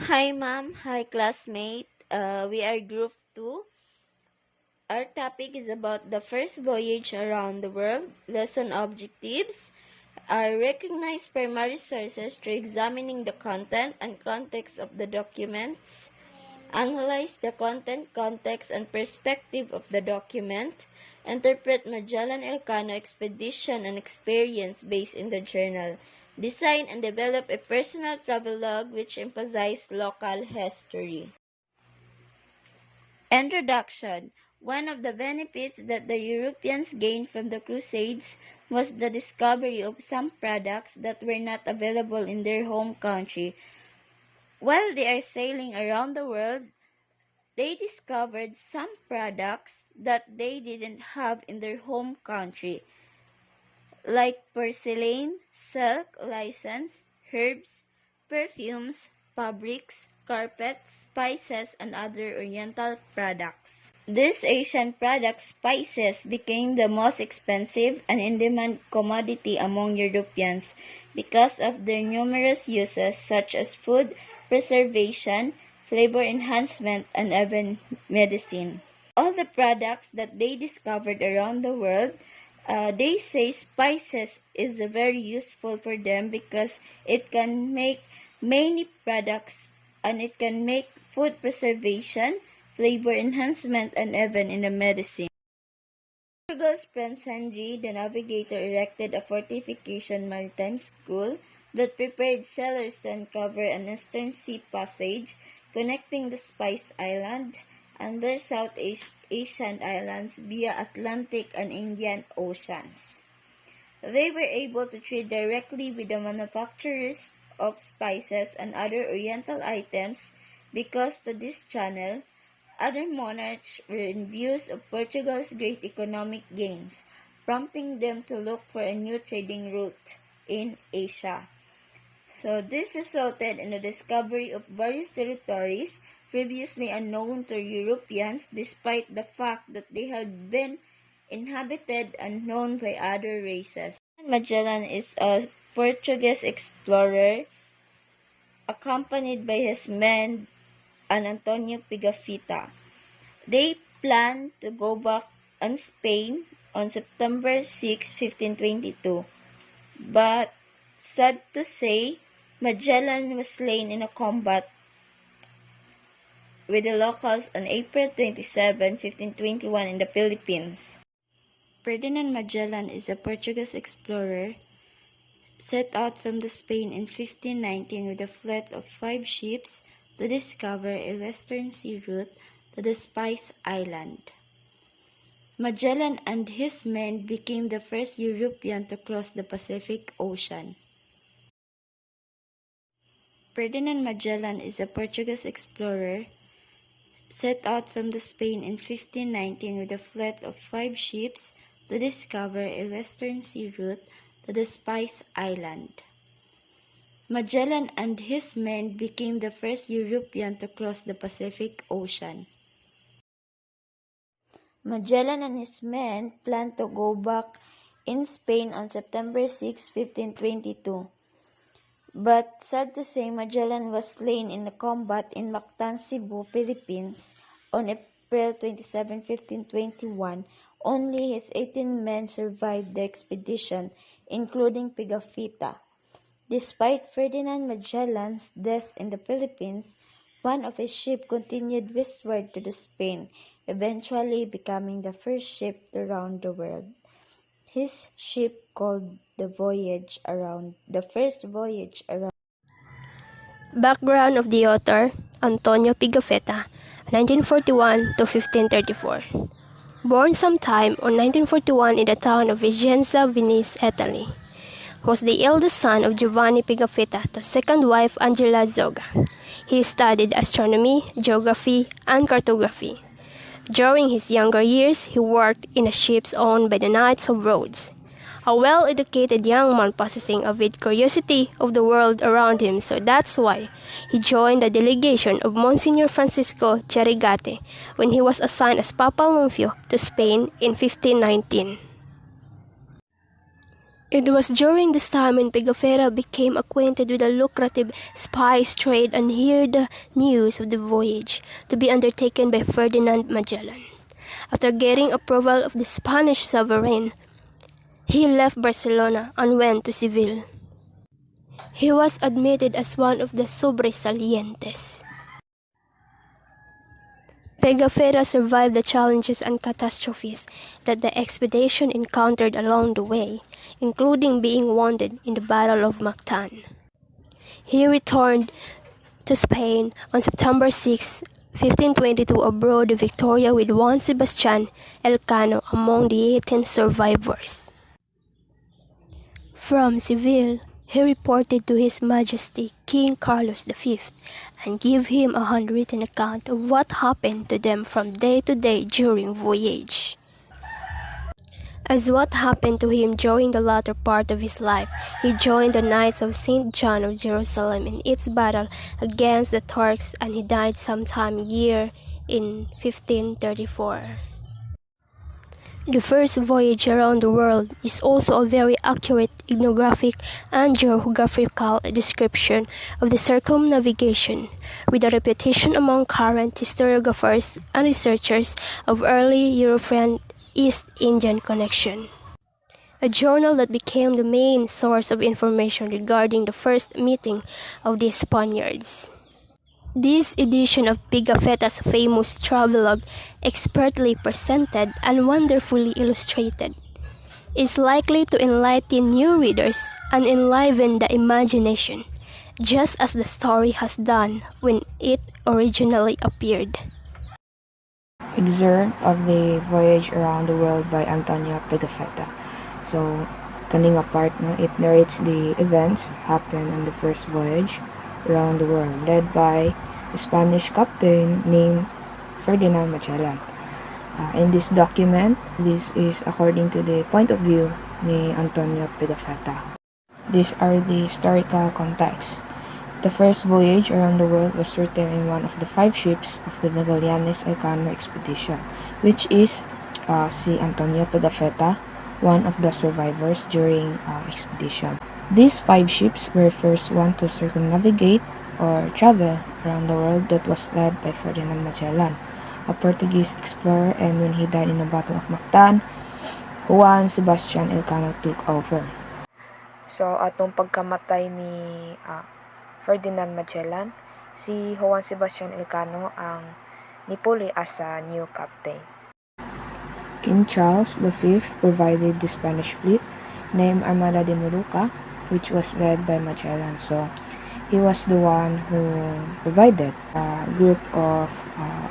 Hi ma'am, hi classmate. We are group 2. Our topic is about the first voyage around the world. Lesson objectives are recognize primary sources through examining the content and context of the documents. Analyze the content, context, and perspective of the document. Interpret Magellan Elcano expedition and experience based in the journal. Design and develop a personal travelogue which emphasizes local history. Introduction. One of the benefits that the Europeans gained from the Crusades was the discovery of some products that were not available in their home country. While they are sailing around the world, they discovered some products that they didn't have in their home country, like porcelain, silk, license, herbs, perfumes, fabrics, carpets, spices, and other Oriental products. These Asian products, spices, became the most expensive and in-demand commodity among Europeans because of their numerous uses such as food preservation, flavor enhancement, and even medicine. All the products that they discovered around the world, they say spices is very useful for them because it can make many products and it can make food preservation, flavor enhancement, and even in the medicine. Portugal's Prince Henry, the navigator, erected a fortification maritime school that prepared sailors to uncover an eastern sea passage connecting the Spice Island and their South Asian islands via Atlantic and Indian Oceans. They were able to trade directly with the manufacturers of spices and other Oriental items because to this channel, other monarchs were envious of Portugal's great economic gains, prompting them to look for a new trading route in Asia. So this resulted in the discovery of various territories previously unknown to Europeans despite the fact that they had been inhabited and known by other races. Magellan is a Portuguese explorer accompanied by his men and Antonio Pigafetta. They planned to go back on Spain on September 6, 1522. But, sad to say, Magellan was slain in a combat with the locals on April 27, 1521 in the Philippines. Ferdinand Magellan is a Portuguese explorer set out from Spain in 1519 with a fleet of 5 ships to discover a western sea route to the Spice Island. Magellan and his men became the first European to cross the Pacific Ocean. Ferdinand Magellan is a Portuguese explorer set out from Spain in 1519 with a fleet of 5 ships to discover a western sea route to the Spice Island. Magellan and his men became the first European to cross the Pacific Ocean. Magellan and his men planned to go back in Spain on September 6, 1522. But, sad to say, Magellan was slain in a combat in Mactan, Cebu, Philippines on April 27, 1521. Only his 18 men survived the expedition, including Pigafetta. Despite Ferdinand Magellan's death in the Philippines, one of his ships continued westward to the Spain, eventually becoming the first ship to round the world. His ship called the first voyage around. Background of the author, Antonio Pigafetta, 1941 to 1534. Born sometime on 1941 in the town of Vicenza, Venice, Italy. Was the eldest son of Giovanni Pigafetta to second wife Angela Zoga. He studied astronomy, geography, and cartography. During his younger years, he worked in the ships owned by the Knights of Rhodes. A well-educated young man possessing a vivid curiosity of the world around him, so that's why he joined the delegation of Monsignor Francisco Cherigate when he was assigned as Papal Nuncio to Spain in 1519. It was during this time when Pigafetta became acquainted with the lucrative spice trade and heard the news of the voyage to be undertaken by Ferdinand Magellan. After getting approval of the Spanish sovereign, he left Barcelona and went to Seville. He was admitted as one of the sobresalientes. Pigafetta survived the challenges and catastrophes that the expedition encountered along the way, including being wounded in the Battle of Mactan. He returned to Spain on September 6, 1522 aboard the Victoria with Juan Sebastian Elcano among the 18 survivors. From Seville, he reported to His Majesty King Carlos V and gave him a handwritten account of what happened to them from day to day during voyage. As what happened to him during the latter part of his life, he joined the Knights of St. John of Jerusalem in its battle against the Turks, and he died sometime in 1534. The first voyage around the world is also a very accurate ethnographic and geographical description of the circumnavigation, with a reputation among current historiographers and researchers of early European East Indian connection. A journal that became the main source of information regarding the first meeting of the Spaniards. This edition of Pigafetta's famous travelogue, expertly presented and wonderfully illustrated, is likely to enlighten new readers and enliven the imagination, just as the story has done when it originally appeared. Excerpt of the Voyage Around the World by Antonio Pigafetta. So, kaninga part, no, it narrates the events happened on the first voyage around the world, led by a Spanish captain named Ferdinand Magellan. In this document, this is according to the point of view ni Antonio Pigafetta. These are the historical contexts. The first voyage around the world was written in one of the 5 ships of the Magallanes Elcano expedition, which is si Antonio Pigafetta, one of the survivors during expedition. These 5 ships were first one to circumnavigate or travel around the world that was led by Ferdinand Magellan, a Portuguese explorer, and when he died in the Battle of Mactan, Juan Sebastian Elcano took over. So, atong pagkamatay ni Ferdinand Magellan, si Juan Sebastian Elcano ang nipuli as a new captain. King Charles V provided the Spanish fleet named Armada de Molucca, which was led by Magellan. So, he was the one who provided a group of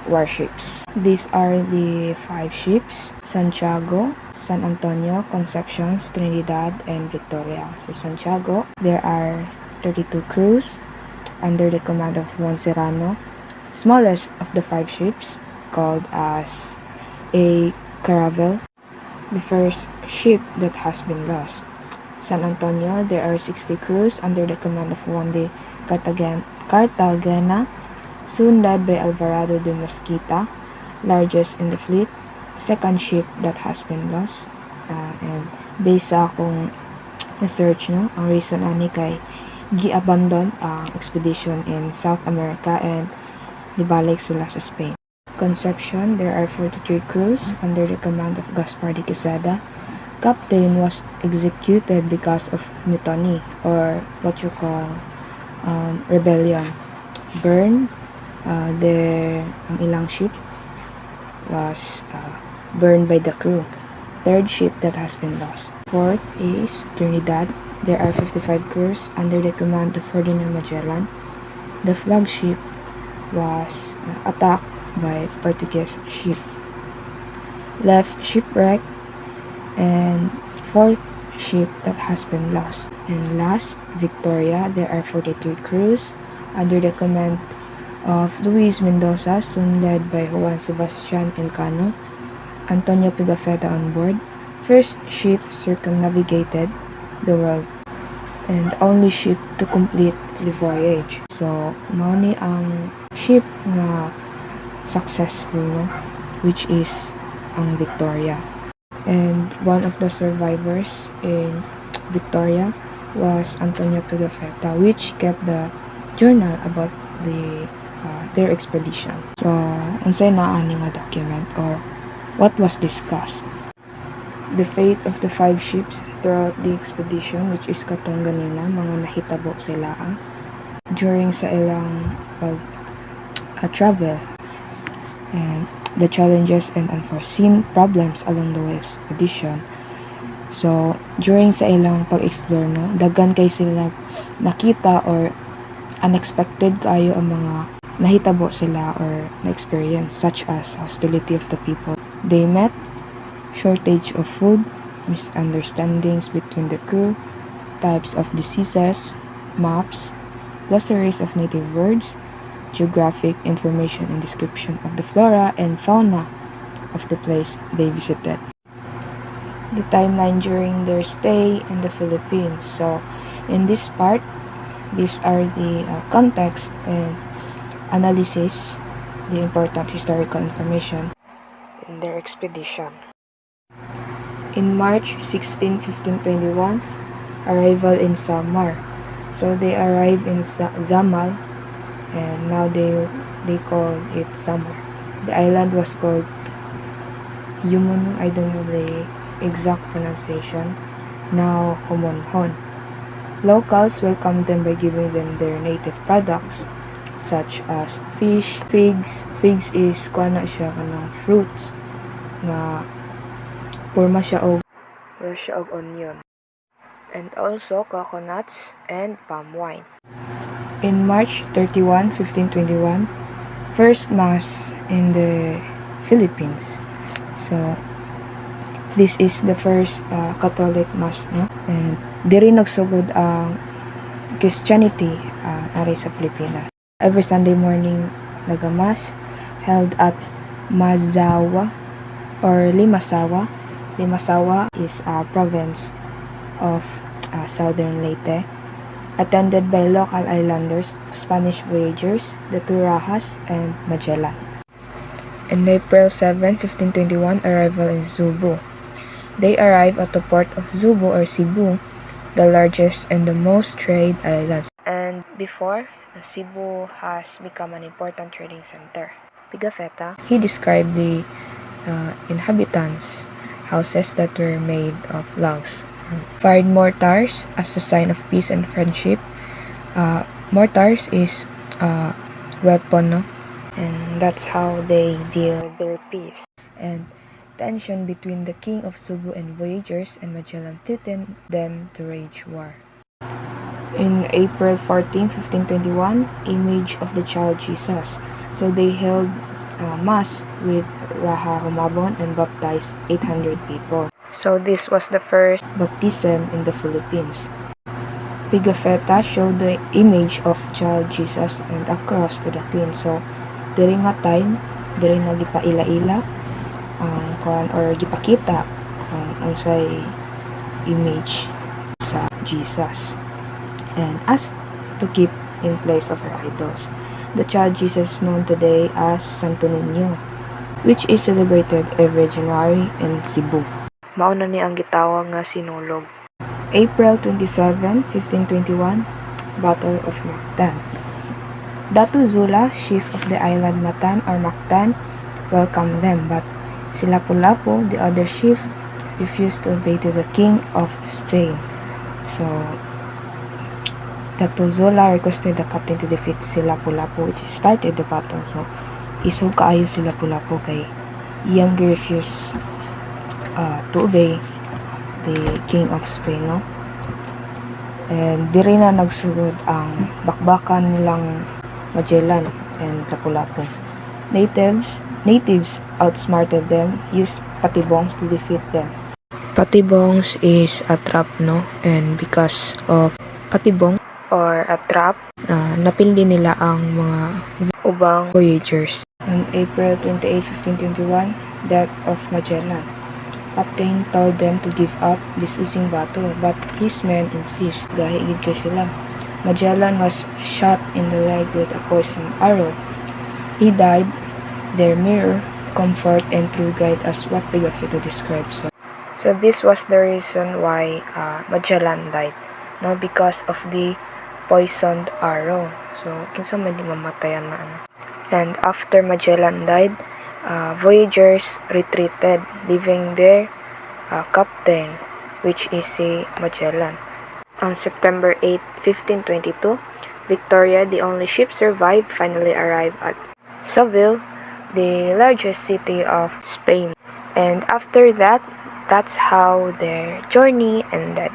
warships. These are the 5 ships: Santiago, San Antonio, Concepcion, Trinidad, and Victoria. So Santiago, there are 32 crews under the command of Juan Serrano, smallest of the 5 ships, called as a caravel, the first ship that has been lost. San Antonio, there are 60 crews under the command of Juan de Cartagena, soon led by Alvarado de Mesquita, largest in the fleet, second ship that has been lost. And based sa akong research, no, ang reason ani kay gi-abandon ang expedition in South America and nibalik sila sa Spain. Concepcion, there are 43 crews under the command of Gaspar de Quesada. Captain was executed because of mutiny, or what you call rebellion. Burned, ang ilang ship was burned by the crew. Third ship that has been lost. Fourth is Trinidad. There are 55 crews under the command of Ferdinand Magellan. The flagship was attacked by Portuguese ship, left shipwrecked, and fourth ship that has been lost. And last, Victoria, there are 43 crews under the command of Luis Mendoza, soon led by Juan Sebastian Elcano. Antonio Pigafetta on board. First ship circumnavigated the world and only ship to complete the voyage. So, mao ni ang ship nga successful, no, which is ang Victoria. And one of the survivors in Victoria was Antonio Pigafetta, which kept the journal about their expedition. So, unsay naa ani nga document or what was discussed? The fate of the 5 ships throughout the expedition, which is katong ganina, mga nahitabo sila during sa ilang travel, and the challenges and unforeseen problems along the way of expedition. So, during sa ilang pag-explore, no, daghan kay sila nakita or unexpected kayo ang mga nahitabo sila or na-experience, such as hostility of the people they met, shortage of food, misunderstandings between the crew, types of diseases, maps, glossaries of native words, geographic information and description of the flora and fauna of the place they visited. The timeline during their stay in the Philippines. So, in this part, these are the context and analysis, the important historical information in their expedition. In March 16, 1521, arrival in Samar. So, they arrived in Zamal, and now they call it Samar. The island was called Yumuno, I don't know the exact pronunciation, now Homonhon. Locals welcomed them by giving them their native products such as fish, figs. Figs is kuana siya kanang fruits na purma siya og onion, and also coconuts and palm wine. In March 31, 1521, first mass in the Philippines. So, this is the first Catholic mass, no? And diri nagsugod ang Christianity ari sa Pilipinas. Every Sunday morning, nagamass held at Mazawa or Limasawa. Limasawa is a province of southern Leyte, attended by local islanders, Spanish voyagers, the Turajas, and Magellan. In April 7, 1521, arrival in Zubu. They arrive at the port of Zubu or Cebu, the largest and the most trade islands. And before, Cebu has become an important trading center. Pigafetta, he described the inhabitants' houses that were made of logs. Fired mortars as a sign of peace and friendship. Mortars is a weapon, no? And that's how they deal with their peace. And tension between the king of Cebu and voyagers and Magellan threatened them to wage war. In April 14, 1521, image of the child Jesus. So they held mass with Raha Humabon and baptized 800 people. So this was the first baptism in the Philippines. Pigafetta showed the image of child Jesus and a cross to the queen. So diri nga time, diri na gipaila-ila or gipakita ang unsay image sa Jesus, and asked to keep in place of her idols. The child Jesus known today as Santo Niño, which is celebrated every January in Cebu. Mauna ni ang gitawag nga sinulog. April 27, 1521, Battle of Mactan. Datu Zula, chief of the island Matan or Mactan, welcomed them, but si Lapu-Lapu, the other chief, refused to obey to the king of Spain. So, Datu Zula requested the captain to defeat si Lapu-Lapu, which started the battle. So, isog kaayo si Lapu-Lapu kay iyang refuse to obey the king of Spain, no? And diri na nagsugod ang bakbakan nilang Magellan and Lapu-Lapu. Natives outsmarted them, used patibongs to defeat them. Patibongs is a trap, no? And because of patibong or a trap, napildi nila ang mga ubang voyagers. On April 28, 1521, death of Magellan. Captain told them to give up this losing battle, but his men insist. Gahigid kay sila. Magellan was shot in the leg with a poisoned arrow. He died. Their mirror, comfort, and true guide, as what Pigafetta describes. So this was the reason why Magellan died, no, because of the poisoned arrow. So kinsa man di mamatayan na ano. And after Magellan died, voyagers retreated, leaving their captain, which is si Magellan. On September 8, 1522, Victoria, the only ship survived, finally arrived at Seville, the largest city of Spain. And after that, that's how their journey ended.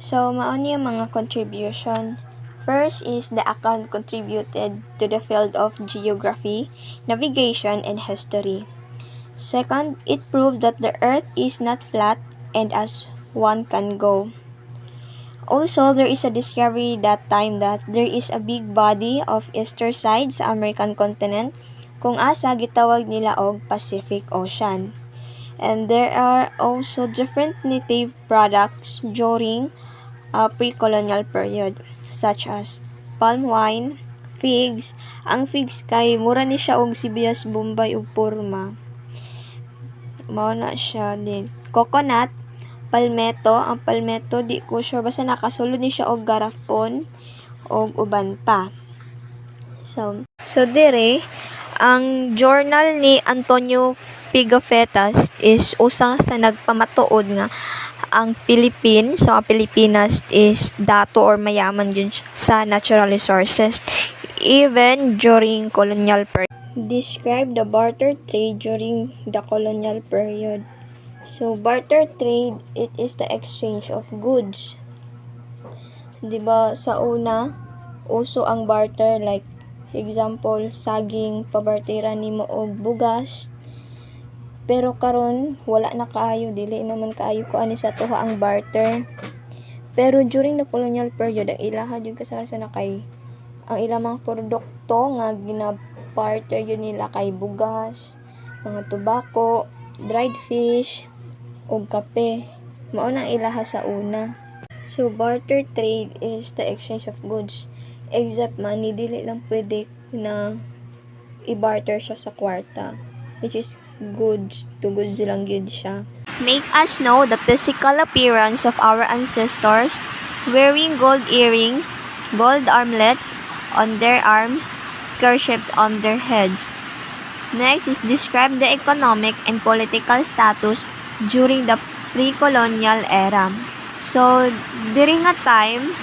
So, mao niya mga contribution. First is the account contributed to the field of geography, navigation, and history. Second, it proved that the earth is not flat and as one can go. Also, there is a discovery that time that there is a big body of eastern side sa American continent kung asa gitawag nila og Pacific Ocean. And there are also different native products during a pre-colonial period such as palm wine, figs. Ang figs kay mura ni siya og sibuyas bombay ug porma. Mao na siya din. Coconut, palmetto. Ang palmetto di ko sure basta nakasulod ni siya og garapon og uban pa. So dire ang journal ni Antonio Pigafetta is usa sa nagpamatuod nga ang Philippines, so ang Pilipinas is dato or mayaman yun sa natural resources even during colonial period. Describe the barter trade during the colonial period. So barter trade, it is the exchange of goods. 'Di ba sa una uso ang barter, like example saging pabarteran nimo og bugas. Pero karon wala na kaayo, dili naman kaayo ko ani sa tuha ang barter. Pero during the colonial period ang ilaha jud kasara sa nakay ang ilang mga produkto nga gina-barter yun nila kay bugas, mga tobacco, dried fish, ug kape. Mao na ilaha sa una. So barter trade is the exchange of goods. Except money, dili lang pwede na i-barter siya sa kwarta, which is goods to goods lang yun siya. Make us know the physical appearance of our ancestors, wearing gold earrings, gold armlets on their arms, kerchiefs on their heads. Next is describe the economic and political status during the pre-colonial era. So, during a time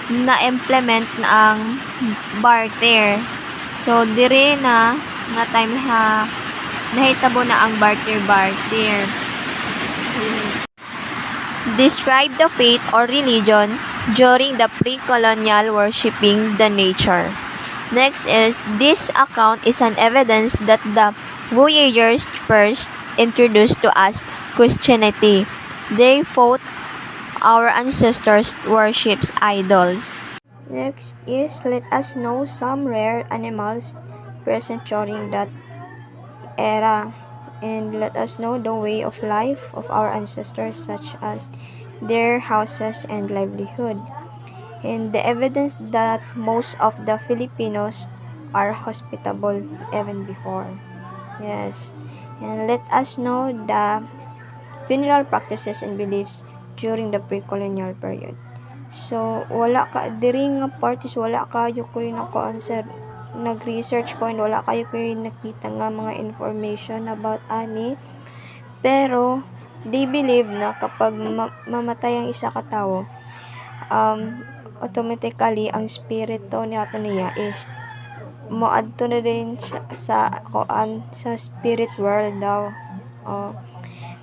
na-implement na ang barter. So, dire na time nahitabo na ang barter. Describe the faith or religion during the pre-colonial worshipping the nature. Next is, this account is an evidence that the voyagers first introduced to us Christianity. They thought our ancestors worships idols. Next is, let us know some rare animals present during that era, and let us know the way of life of our ancestors, such as their houses and livelihood, and the evidence that most of the Filipinos are hospitable even before. Yes, and let us know the funeral practices and beliefs during the pre-colonial period. So, wala ka, during nga parties, wala kayo ko yung nag-answer, nag-research ko, and wala kayo ko yung nakita nga mga information about ani. Pero, they believe na kapag mamatay ang isa ka tao, automatically, ang spirito niya is moadto na din sa spirit world daw.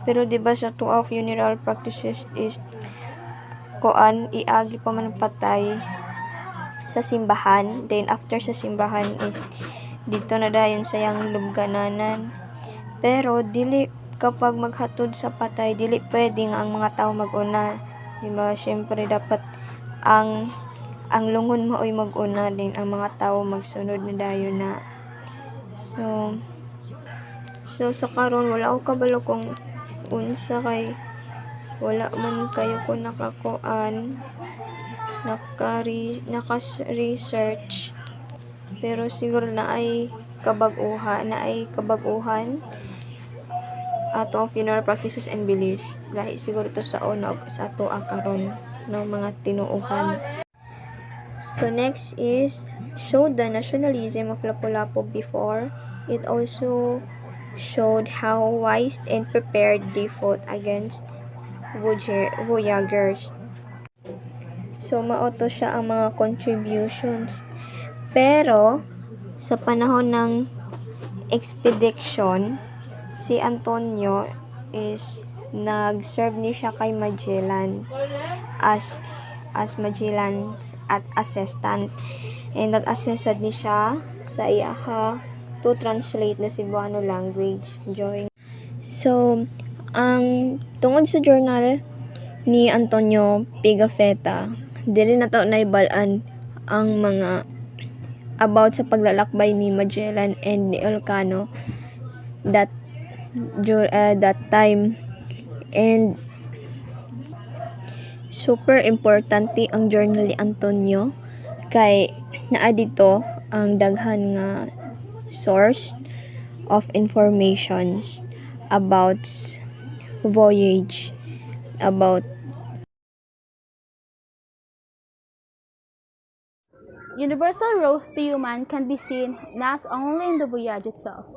Pero diba sa tuwa funeral practices is iagi pa man patay sa simbahan, then after sa simbahan is dito na dayon sa yang lubgananan. Pero dili kapag maghatod sa patay, dili pwedeng ang mga tao maguna, diba? Syempre dapat ang lungon mo ay maguna, din ang mga tao magsunod na dayon na. So sa karon wala ko kabalo kung unsa kay wala man kayo ko naka-research, pero siguro na ay kabaguhan ato ang funeral practices and beliefs. Lahi siguro to sa una sa ato ang karon ng mga tinuuhan. So next is showed the nationalism of Lapu-Lapu before. It also showed how wise and prepared they fought against Voyagers. So mauto siya ang mga contributions. Pero sa panahon ng expedition, si Antonio is nag-serve ni siya kay Magellan as Magellan's assistant, and nag-assisted ni siya sa iyaha to translate na Cebuano language during. So ang tungod sa journal ni Antonio Pigafetta, dili na to naibalaan ang mga about sa paglalakbay ni Magellan and ni Elcano that time, and super importante ang journal ni Antonio kay naa dito ang daghan nga source of informations about voyage, about Universal growth to human can be seen not only in the voyage itself,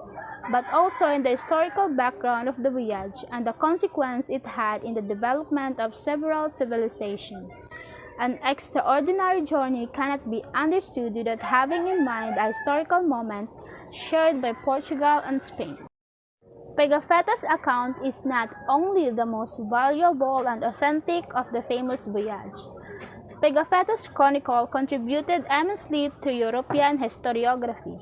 but also in the historical background of the voyage and the consequence it had in the development of several civilizations. An extraordinary journey cannot be understood without having in mind a historical moment shared by Portugal and Spain. Pigafetta's account is not only the most valuable and authentic of the famous voyage. Pigafetta's chronicle contributed immensely to European historiography.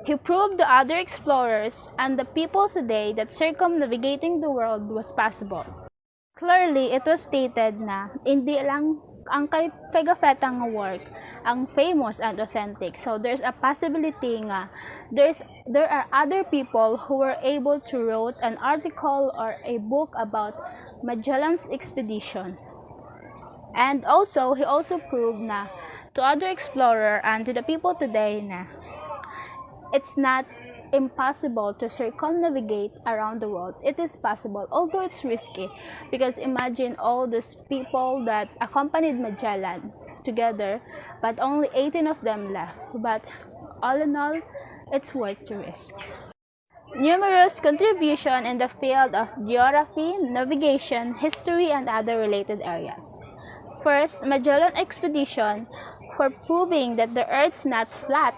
He proved to other explorers and the people today that circumnavigating the world was possible. Clearly, it was stated na hindi lang ang kay Pigafetta nga work ang famous and authentic. So there's a possibility nga there are other people who were able to wrote an article or a book about Magellan's expedition. And also, he also proved na to other explorer and to the people today na it's not impossible to circumnavigate around the world. It is possible, although it's risky, because imagine all those people that accompanied Magellan together, but only 18 of them left. But all in all, it's worth the risk. Numerous contributions in the field of geography, navigation, history, and other related areas. First, Magellan expedition for proving that the Earth's not flat,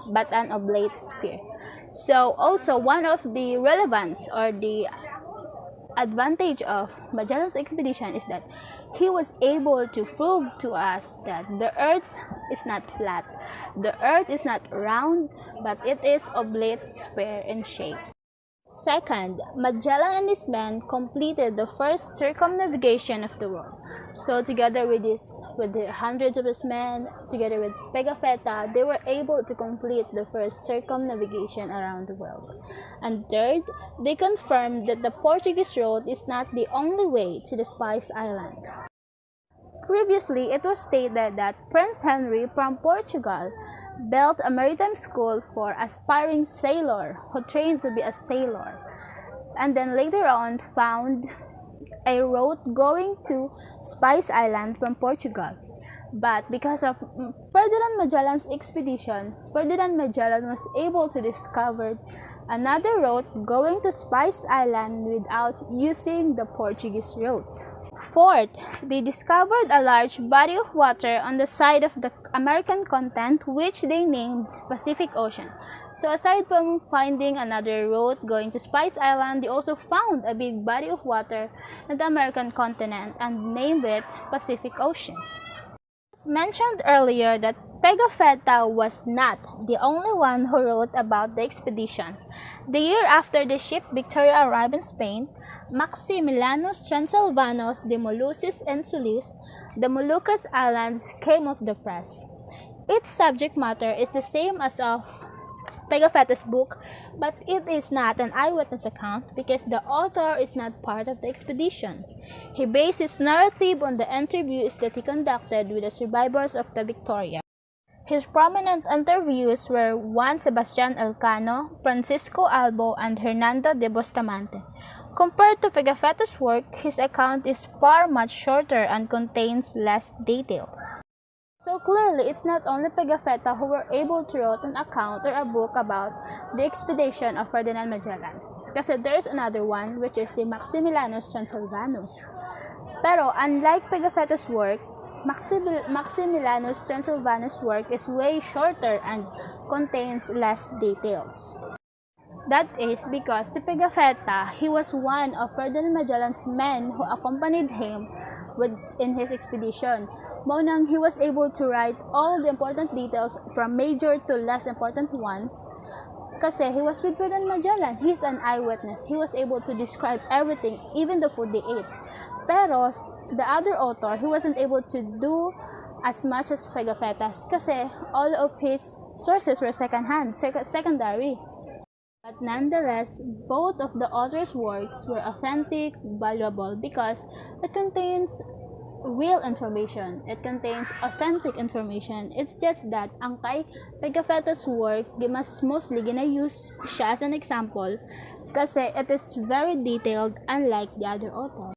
but an oblate sphere. So also one of the relevance or the advantage of Magellan's expedition is that he was able to prove to us that the Earth is not flat. The Earth is not round, but it is oblate sphere in shape. Second, Magellan and his men completed the first circumnavigation of the world. So together with the hundreds of his men, together with Pigafetta, they were able to complete the first circumnavigation around the world. And third, they confirmed that the Portuguese road is not the only way to the Spice Island. Previously, it was stated that Prince Henry from Portugal built a maritime school for aspiring sailor who trained to be a sailor, and then later on found a road going to Spice Island from Portugal. But because of Ferdinand Magellan's expedition, Ferdinand Magellan was able to discover another route going to Spice Island without using the Portuguese route. Fourth, they discovered a large body of water on the side of the American continent, which they named Pacific Ocean. So aside from finding another route going to Spice Island, they also found a big body of water on the American continent and named it Pacific Ocean. As mentioned earlier that Pigafetta was not the only one who wrote about the expedition. The year after the ship Victoria arrived in Spain, Maximilianus Transilvanus de Mollusis and Sulis, the Moluccas Islands, came off the press. Its subject matter is the same as of Pigafetta's book, but it is not an eyewitness account because the author is not part of the expedition. He based his narrative on the interviews that he conducted with the survivors of the Victoria. His prominent interviews were Juan Sebastian Elcano, Francisco Albo, and Hernando de Bustamante. Compared to Pigafetta's work, his account is far much shorter and contains less details. So clearly, it's not only Pigafetta who were able to write an account or a book about the expedition of Ferdinand Magellan. Kasi there's another one, which is si Maximilianus Transylvanus. Pero unlike Pigafetta's work, Maximilianus Transylvanus' work is way shorter and contains less details. That is because si Pigafetta, he was one of Ferdinand Magellan's men who accompanied him in his expedition. Monang he was able to write all the important details from major to less important ones kasi he was with Ferdinand Magellan. He's an eyewitness. He was able to describe everything, even the food they ate. Pero the other author, he wasn't able to do as much as Pigafetta's kasi all of his sources were secondary. But nonetheless, both of the author's works were authentic, valuable, because it contains real information. It contains authentic information. It's just that ang kay Pigafetta's work, mas mostly gina-use siya as an example kasi it is very detailed unlike the other author.